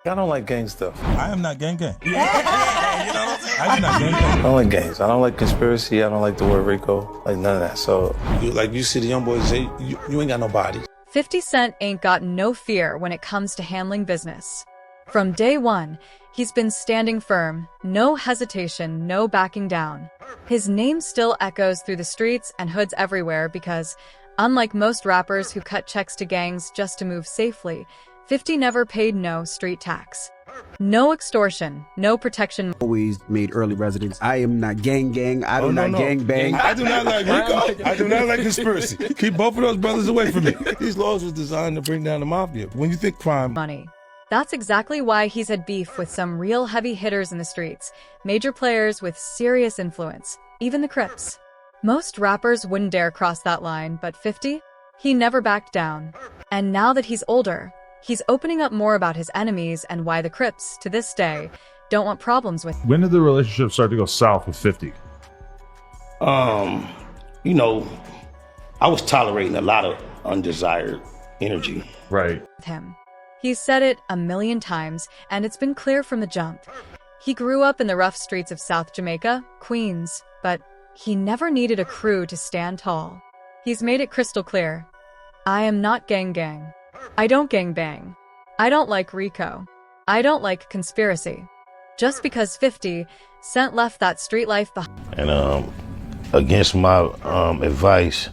I don't like gang stuff. I am not gang gang. You know what I'm saying? I am not gang gang. I don't like gangs. I don't like conspiracy. I don't like the word Rico. Like none of that. So, you see the young boys say, you ain't got no body. 50 Cent ain't got no fear when it comes to handling business. From day one, he's been standing firm, no hesitation, no backing down. His name still echoes through the streets and hoods everywhere because, unlike most rappers who cut checks to gangs just to move safely, 50 never paid no street tax. No extortion, no protection. Always made early residents. I am not gang gang. I do not gang bang. I do not like Rico. I do not like conspiracy. Keep both of those brothers away from me. These laws was designed to bring down the mafia. When you think crime, money. That's exactly why he's had beef with some real heavy hitters in the streets, major players with serious influence, even the Crips. Most rappers wouldn't dare cross that line, but 50? He never backed down. And now that he's older, he's opening up more about his enemies and why the Crips, to this day, don't want problems with him. When did the relationship start to go south with 50? You know, I was tolerating a lot of undesired energy. Right. He's said it a million times, and it's been clear from the jump. He grew up in the rough streets of South Jamaica, Queens, but he never needed a crew to stand tall. He's made it crystal clear. I am not gang gang. I don't gang bang. I don't like Rico. I don't like conspiracy. Just because 50 Cent left that street life behind. And against my advice,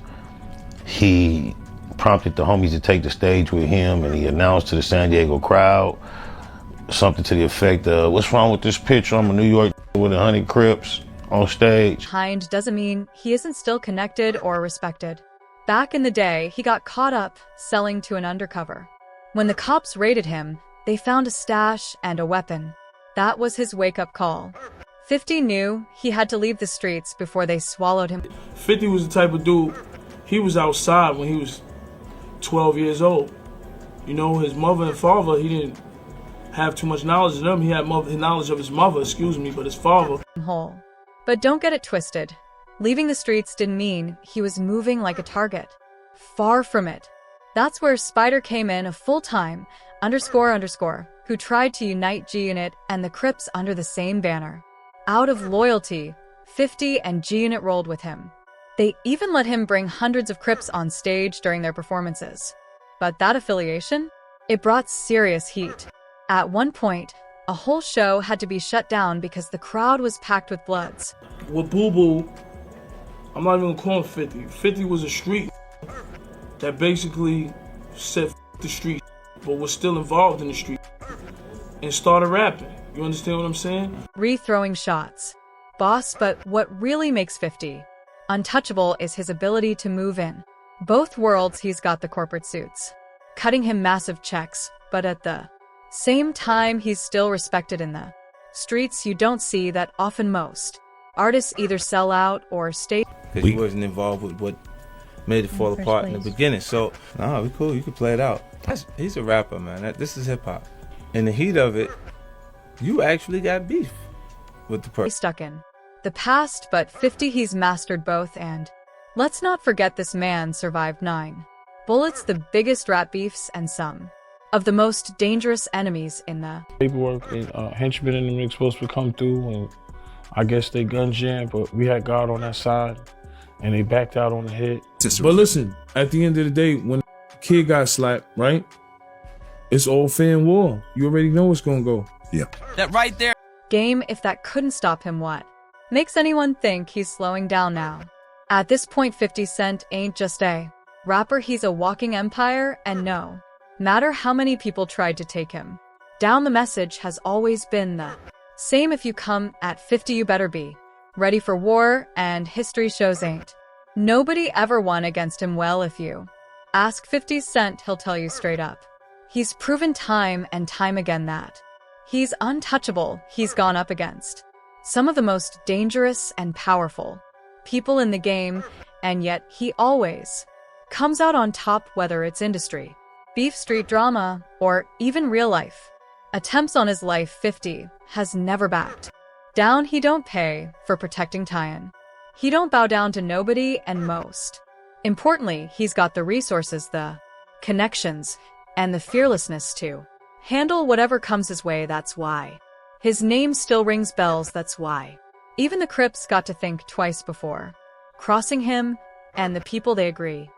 he prompted the homies to take the stage with him, and he announced to the San Diego crowd something to the effect of, "What's wrong with this picture? I'm a New York with 100 Crips on stage." Behind doesn't mean he isn't still connected or respected. Back in the day, he got caught up selling to an undercover. When the cops raided him, they found a stash and a weapon. That was his wake-up call. 50 knew he had to leave the streets before they swallowed him. 50 was the type of dude, he was outside when he was 12 years old. You know, his mother and father, he didn't have too much knowledge of them. He had knowledge of his mother, but his father. Whole. But don't get it twisted. Leaving the streets didn't mean he was moving like a target. Far from it. That's where Spider came in, a full-time __ who tried to unite G-Unit and the Crips under the same banner. Out of loyalty, 50 and G-Unit rolled with him. They even let him bring hundreds of Crips on stage during their performances. But that affiliation? It brought serious heat. At one point, a whole show had to be shut down because the crowd was packed with Bloods. With Boo Boo, I'm not even gonna call him 50. 50 was a street that basically said the street, but was still involved in the street and started rapping. You understand what I'm saying? Re-throwing shots. Boss, but what really makes 50 untouchable is his ability to move in. Both worlds he's got the corporate suits, cutting him massive checks, but at the same time he's still respected in the streets. You don't see that often. Most artists either sell out or stay. Because he wasn't involved with what made it fall apart in the beginning. So, nah, we cool. You can play it out. He's a rapper, man. This is hip hop. In the heat of it, you actually got beef with the person. Stuck in the past, but 50 he's mastered both, and let's not forget this man survived 9 bullets, the biggest rap beefs, and some of the most dangerous enemies in the paperwork. And henchmen in the mix supposed to come through, and I guess they gun jammed, but we had God on that side, and they backed out on the hit. But listen, at the end of the day, when the kid got slapped, right? It's all fair and war. You already know what's gonna go. Yeah. that right there. game. If that couldn't stop him, what makes anyone think he's slowing down now? At this point, 50 Cent ain't just a rapper, he's a walking empire, and no matter how many people tried to take him down, the message has always been the same. If you come at 50, you better be ready for war, and history shows ain't nobody ever won against him. Well, if you ask 50 Cent, he'll tell you straight up. He's proven time and time again that he's untouchable. He's gone up against some of the most dangerous and powerful people in the game, and yet he always comes out on top, whether it's industry, beef, street drama, or even real life attempts on his life. 50 has never backed down. He don't pay for protecting Tyan. He don't bow down to nobody, and most importantly, he's got the resources, the connections, and the fearlessness to Handle whatever comes his way, that's why. His name still rings bells, that's why. Even the Crips got to think twice before crossing him and the people they agree.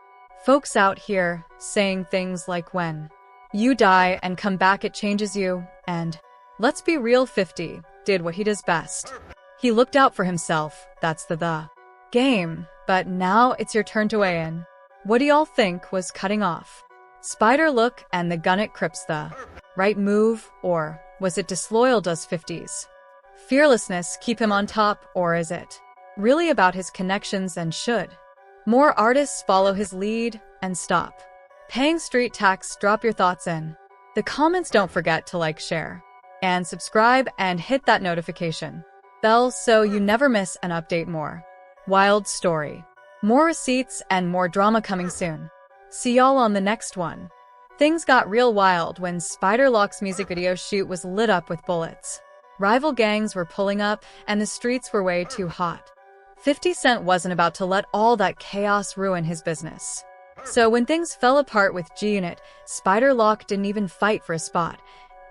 Folks out here saying things like when you die and come back it changes you, and let's be real, 50 did what he does best. He looked out for himself, that's the game. But now it's your turn to weigh in. What do y'all think was cutting off Spider look and the gun at Crips the right move, or was it disloyal? Does 50's fearlessness keep him on top, or is it really about his connections, and should more artists follow his lead and stop paying street tax? Drop your thoughts in the comments. Don't forget to like, share, and subscribe, and hit that notification bell so you never miss an update. More wild story, more receipts, and more drama coming soon. See y'all on the next one. Things got real wild when Spider Lock's music video shoot was lit up with bullets. Rival gangs were pulling up, and the streets were way too hot. 50 Cent wasn't about to let all that chaos ruin his business. So when things fell apart with G-Unit, Spider Lock didn't even fight for a spot.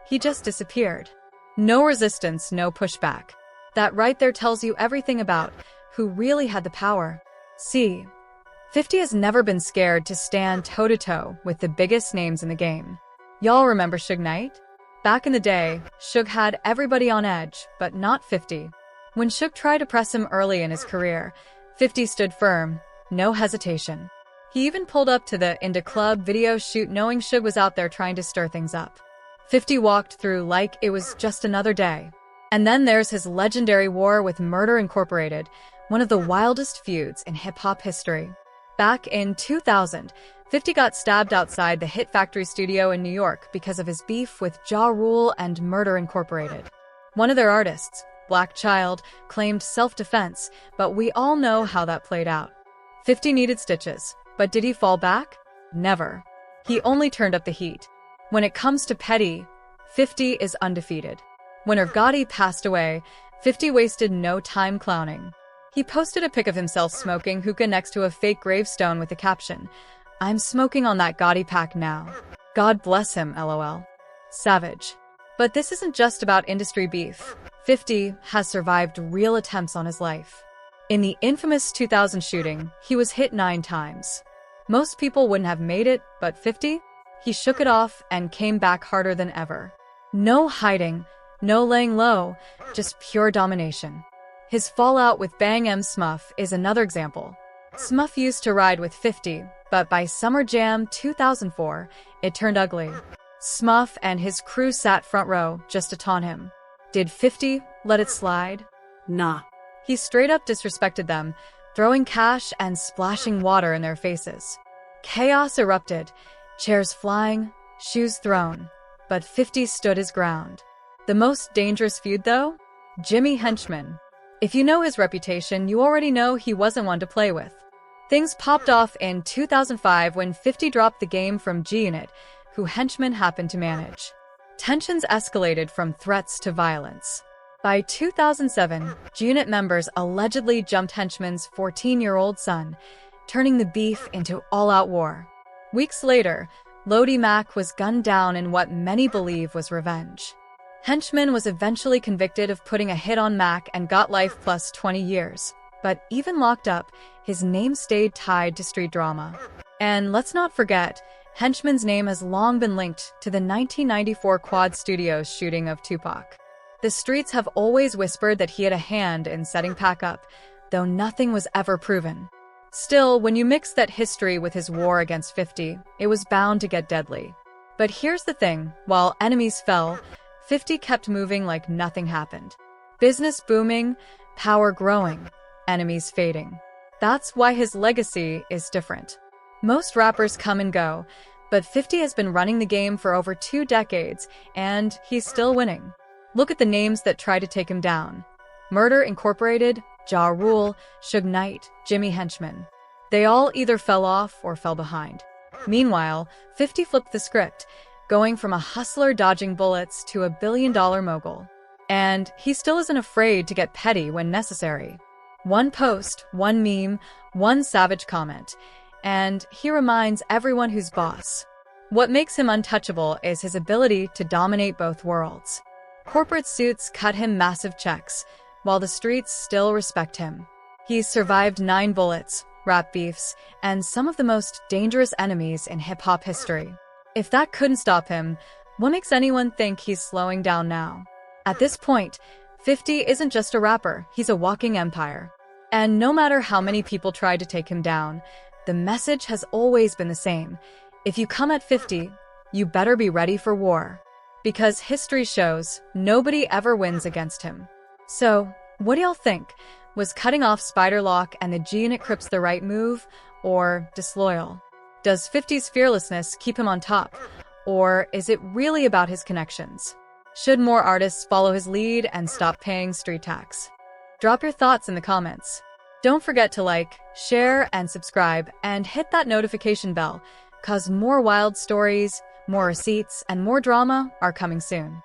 He just disappeared. No resistance, no pushback. That right there tells you everything about who really had the power. See, 50 has never been scared to stand toe-to-toe with the biggest names in the game. Y'all remember Suge Knight? Back in the day, Suge had everybody on edge, but not 50. When Suge tried to press him early in his career, 50 stood firm, no hesitation. He even pulled up to the Indie Club video shoot knowing Suge was out there trying to stir things up. 50 walked through like it was just another day. And then there's his legendary war with Murder Incorporated, one of the wildest feuds in hip-hop history. Back in 2000, 50 got stabbed outside the Hit Factory studio in New York because of his beef with Ja Rule and Murder Incorporated. One of their artists, Black Child, claimed self-defense, but we all know how that played out. 50 needed stitches, but did he fall back? Never. He only turned up the heat. When it comes to petty, 50 is undefeated. When Gotti passed away, 50 wasted no time clowning. He posted a pic of himself smoking hookah next to a fake gravestone with the caption, "I'm smoking on that Gotti pack now. God bless him, LOL." Savage. But this isn't just about industry beef. 50 has survived real attempts on his life. In the infamous 2000 shooting, he was hit 9 times. Most people wouldn't have made it, but 50? He shook it off and came back harder than ever. No hiding, no laying low, just pure domination. His fallout with Bang M Smuff is another example. Smuff used to ride with 50, but by Summer Jam 2004, it turned ugly. Smuff and his crew sat front row just to taunt him. Did 50 let it slide? Nah. He straight up disrespected them, throwing cash and splashing water in their faces. Chaos erupted, chairs flying, shoes thrown, but 50 stood his ground. The most dangerous feud, though? Jimmy Henchman. If you know his reputation, you already know he wasn't one to play with. Things popped off in 2005 when 50 dropped the game from G-Unit, who Henchman happened to manage. Tensions escalated from threats to violence. By 2007, G-Unit members allegedly jumped Henchman's 14-year-old son, turning the beef into all-out war. Weeks later, Lodi Mac was gunned down in what many believe was revenge. Henchman was eventually convicted of putting a hit on Mac and got life plus 20 years. But even locked up, his name stayed tied to street drama. And let's not forget, Henchman's name has long been linked to the 1994 Quad Studios shooting of Tupac. The streets have always whispered that he had a hand in setting Pac up, though nothing was ever proven. Still, when you mix that history with his war against 50, it was bound to get deadly. But here's the thing, while enemies fell, 50 kept moving like nothing happened. Business booming, power growing, enemies fading. That's why his legacy is different. Most rappers come and go, but 50 has been running the game for over 2 decades, and he's still winning. Look at the names that try to take him down. Murder Incorporated, Ja Rule, Suge Knight, Jimmy Henchman. They all either fell off or fell behind. Meanwhile, 50 flipped the script, going from a hustler dodging bullets to a billion-dollar mogul. And he still isn't afraid to get petty when necessary. One post, one meme, one savage comment, and he reminds everyone who's boss. What makes him untouchable is his ability to dominate both worlds. Corporate suits cut him massive checks, while the streets still respect him. He's survived 9 bullets, rap beefs, and some of the most dangerous enemies in hip-hop history. If that couldn't stop him, what makes anyone think he's slowing down now? At this point, 50 isn't just a rapper, he's a walking empire. And no matter how many people tried to take him down, the message has always been the same. If you come at 50, you better be ready for war. Because history shows nobody ever wins against him. So, what do y'all think? Was cutting off Spiderlock and the G-Unit Crips the right move, or disloyal? Does 50's fearlessness keep him on top, or is it really about his connections? Should more artists follow his lead and stop paying street tax? Drop your thoughts in the comments. Don't forget to like, share, and subscribe, and hit that notification bell, cause more wild stories, more receipts, and more drama are coming soon.